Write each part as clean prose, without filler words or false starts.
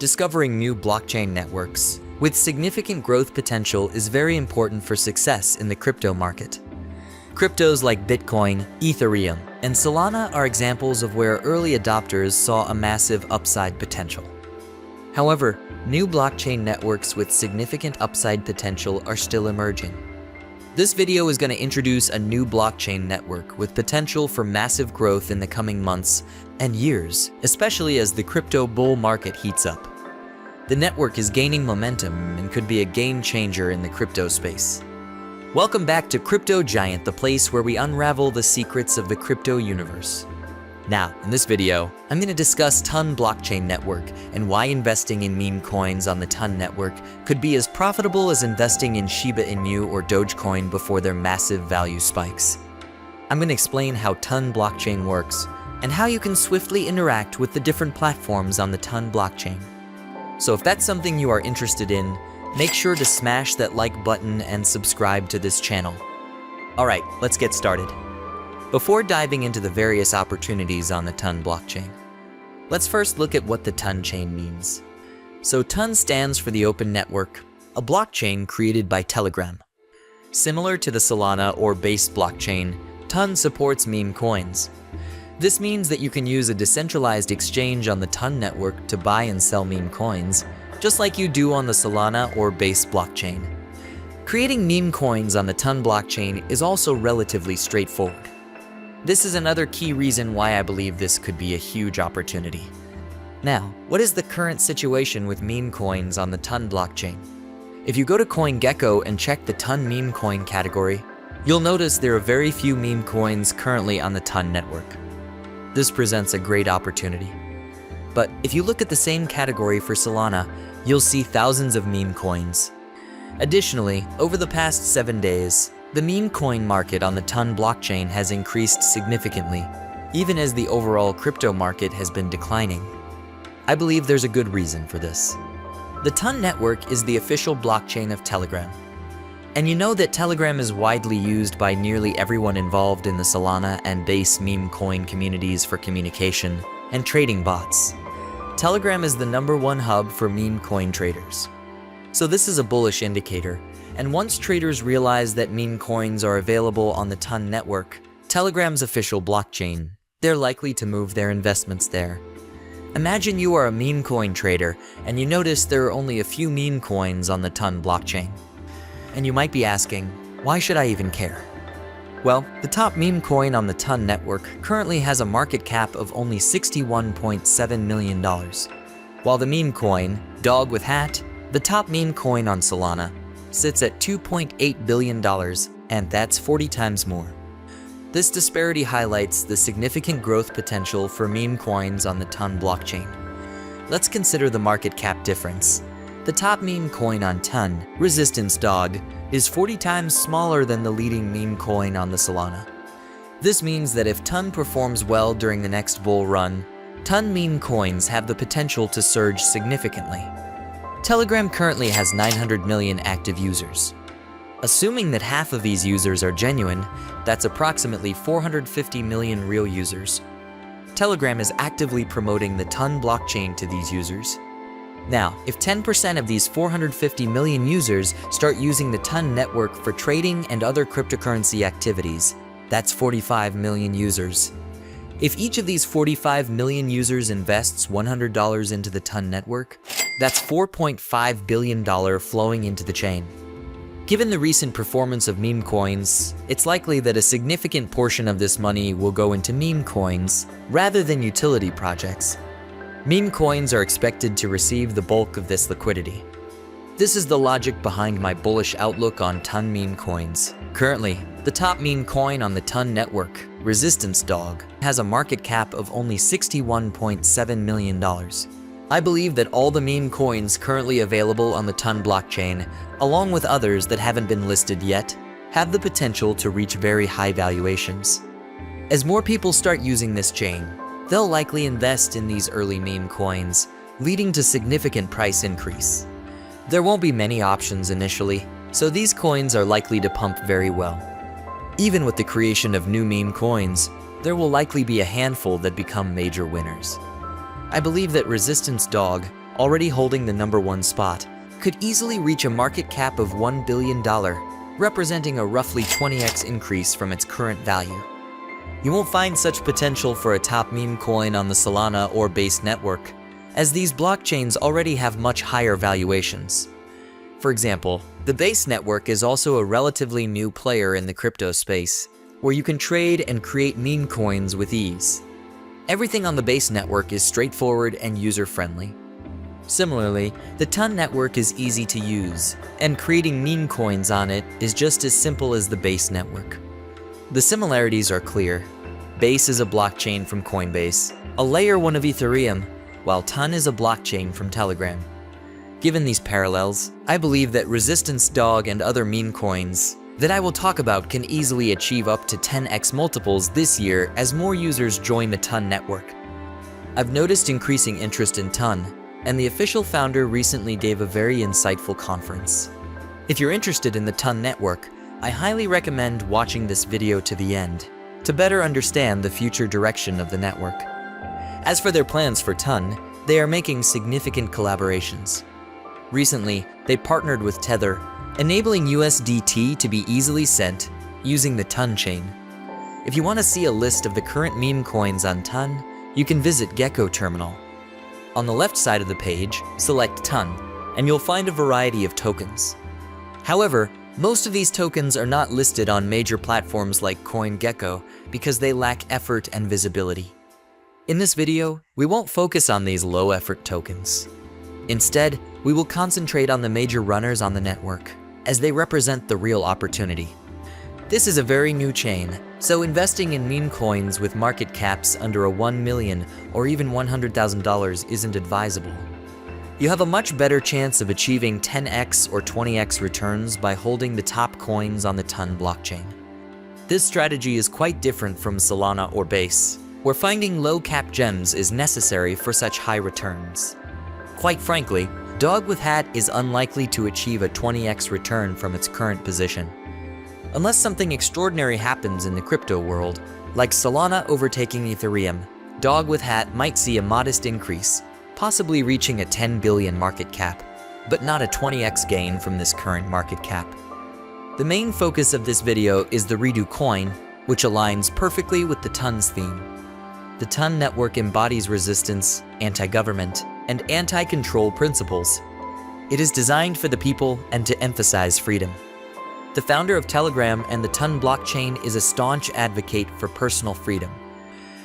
discovering new blockchain networks with significant growth potential is very important for success in the crypto market. Cryptos like Bitcoin, Ethereum, and Solana are examples of where early adopters saw a massive upside potential. However, new blockchain networks with significant upside potential are still emerging. This video is going to introduce a new blockchain network with potential for massive growth in the coming months and years, especially as the crypto bull market heats up. The network is gaining momentum and could be a game changer in the crypto space. Welcome back to Cryptogiant, the place where we unravel the secrets of the crypto universe. Now, in this video, I'm going to discuss Ton blockchain network and why investing in meme coins on the Ton network could be as profitable as investing in Shiba Inu or Dogecoin before their massive value spikes. I'm going to explain how Ton blockchain works and how you can swiftly interact with the different platforms on the Ton blockchain. So if that's something you are interested in, make sure to smash that like button and subscribe to this channel. Alright, let's get started. Before diving into the various opportunities on the Ton blockchain, let's first look at what the Ton chain means. So Ton stands for the Open Network, a blockchain created by Telegram. Similar to the Solana or Base blockchain, Ton supports meme coins. This means that you can use a decentralized exchange on the Ton network to buy and sell meme coins, just like you do on the Solana or Base blockchain. Creating meme coins on the Ton blockchain is also relatively straightforward. This is another key reason why I believe this could be a huge opportunity. Now, what is the current situation with meme coins on the Ton blockchain? If you go to CoinGecko and check the Ton meme coin category, you'll notice there are very few meme coins currently on the Ton network. This presents a great opportunity. But if you look at the same category for Solana, you'll see thousands of meme coins. Additionally, over the past 7 days, the meme coin market on the Ton blockchain has increased significantly, even as the overall crypto market has been declining. I believe there's a good reason for this. The Ton network is the official blockchain of Telegram. And you know that Telegram is widely used by nearly everyone involved in the Solana and Base meme coin communities for communication and trading bots. Telegram is the #1 hub for meme coin traders. So this is a bullish indicator. And once traders realize that meme coins are available on the Ton network, Telegram's official blockchain, they're likely to move their investments there. Imagine you are a meme coin trader and you notice there are only a few meme coins on the Ton blockchain. And you might be asking, why should I even care? Well, the top meme coin on the Ton network currently has a market cap of only $61.7 million. While the meme coin, Dog with Hat, the top meme coin on Solana, sits at $2.8 billion, and that's 40 times more. This disparity highlights the significant growth potential for meme coins on the Ton blockchain. Let's consider the market cap difference. The top meme coin on Ton, Resistance Dog, is 40 times smaller than the leading meme coin on the Solana. This means that if Ton performs well during the next bull run, Ton meme coins have the potential to surge significantly. Telegram currently has 900 million active users. Assuming that half of these users are genuine, that's approximately 450 million real users. Telegram is actively promoting the Ton blockchain to these users. Now, if 10% of these 450 million users start using the Ton network for trading and other cryptocurrency activities, that's 45 million users. If each of these 45 million users invests $100 into the Ton network, that's $4.5 billion flowing into the chain. Given the recent performance of meme coins, it's likely that a significant portion of this money will go into meme coins rather than utility projects. Meme coins are expected to receive the bulk of this liquidity. This is the logic behind my bullish outlook on Ton meme coins. Currently, the top meme coin on the Ton network, Resistance Dog, has a market cap of only $61.7 million. I believe that all the meme coins currently available on the Ton blockchain, along with others that haven't been listed yet, have the potential to reach very high valuations. As more people start using this chain, they'll likely invest in these early meme coins, leading to significant price increase. There won't be many options initially, so these coins are likely to pump very well. Even with the creation of new meme coins, there will likely be a handful that become major winners. I believe that Resistance Dog already holding the #1 spot, could easily reach a market cap of $1 billion, representing a roughly 20x increase from its current value. You won't find such potential for a top meme coin on the Solana or Base network, as these blockchains already have much higher valuations. For example, the Base network is also a relatively new player in the crypto space, where you can trade and create meme coins with ease. Everything on the Base network is straightforward and user-friendly. Similarly, the Ton network is easy to use, and creating meme coins on it is just as simple as the Base network. The similarities are clear. Base is a blockchain from Coinbase, a layer 1 of Ethereum, while Ton is a blockchain from Telegram. Given these parallels, I believe that Resistance Dog and other meme coins that I will talk about can easily achieve up to 10x multiples this year as more users join the Ton network. I've noticed increasing interest in Ton, and the official founder recently gave a very insightful conference. If you're interested in the Ton network, I highly recommend watching this video to the end to better understand the future direction of the network. As for their plans for Ton, they are making significant collaborations. Recently, they partnered with Tether, enabling USDT to be easily sent using the Ton chain. If you want to see a list of the current meme coins on Ton, you can visit Gecko Terminal. On the left side of the page, select Ton, and you'll find a variety of tokens. However, most of these tokens are not listed on major platforms like CoinGecko because they lack effort and visibility. In this video, we won't focus on these low-effort tokens. Instead, we will concentrate on the major runners on the network, as they represent the real opportunity. This is a very new chain, so investing in meme coins with market caps under a $1 million or even $100,000 isn't advisable. You have a much better chance of achieving 10x or 20x returns by holding the top coins on the Ton blockchain. This strategy is quite different from Solana or Base, where finding low-cap gems is necessary for such high returns. Quite frankly, Dog with Hat is unlikely to achieve a 20x return from its current position. Unless something extraordinary happens in the crypto world, like Solana overtaking Ethereum, Dog with Hat might see a modest increase, possibly reaching a 10 billion market cap, but not a 20x gain from this current market cap. The main focus of this video is the Redo coin, which aligns perfectly with the Ton's theme. The Ton network embodies resistance, anti-government, and anti-control principles. It is designed for the people and to emphasize freedom. The founder of Telegram and the Ton blockchain is a staunch advocate for personal freedom.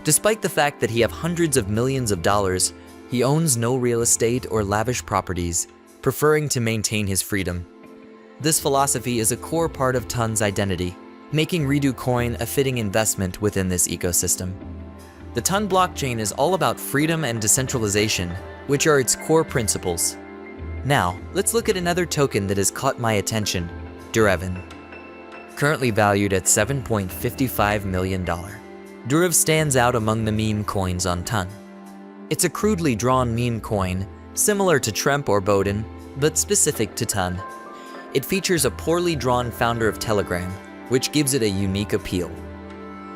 Despite the fact that he has hundreds of millions of dollars, he owns no real estate or lavish properties, preferring to maintain his freedom. This philosophy is a core part of Ton's identity, making Redo coin a fitting investment within this ecosystem. The Ton blockchain is all about freedom and decentralization, which are its core principles. Now, let's look at another token that has caught my attention, Durev. Currently valued at $7.55 million. Durev stands out among the meme coins on Ton. It's a crudely drawn meme coin, similar to Tremp or Bowden, but specific to Ton. It features a poorly drawn founder of Telegram, which gives it a unique appeal.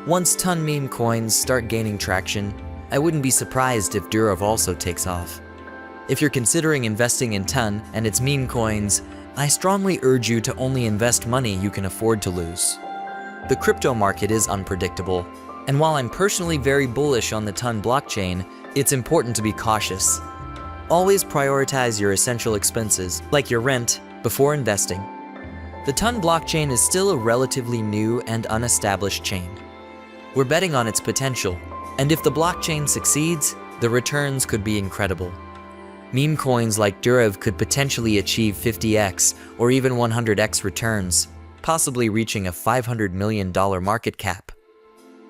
Once Ton meme coins start gaining traction, I wouldn't be surprised if Durev also takes off. If you're considering investing in Ton and its meme coins, I strongly urge you to only invest money you can afford to lose. The crypto market is unpredictable, and while I'm personally very bullish on the Ton blockchain, it's important to be cautious. Always prioritize your essential expenses, like your rent, before investing. The Ton blockchain is still a relatively new and unestablished chain. We're betting on its potential, and if the blockchain succeeds, the returns could be incredible. Meme coins like Durev could potentially achieve 50x or even 100x returns, possibly reaching a $500 million market cap.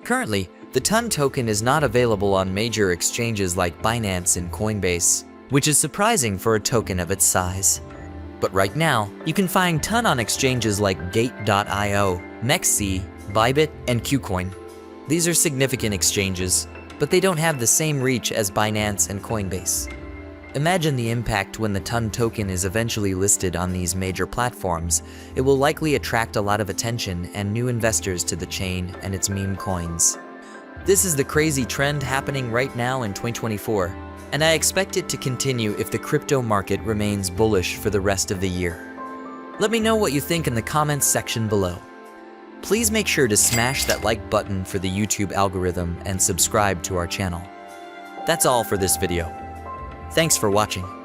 Currently, the Ton token is not available on major exchanges like Binance and Coinbase, which is surprising for a token of its size. But right now, you can find Ton on exchanges like Gate.io, MEXC, Bybit, and KuCoin. These are significant exchanges, but they don't have the same reach as Binance and Coinbase. Imagine the impact when the Ton token is eventually listed on these major platforms. It will likely attract a lot of attention and new investors to the chain and its meme coins. This is the crazy trend happening right now in 2024. and I expect it to continue if the crypto market remains bullish for the rest of the year. Let me know what you think in the comments section below. Please make sure to smash that like button for the YouTube algorithm and subscribe to our channel. That's all for this video. Thanks for watching.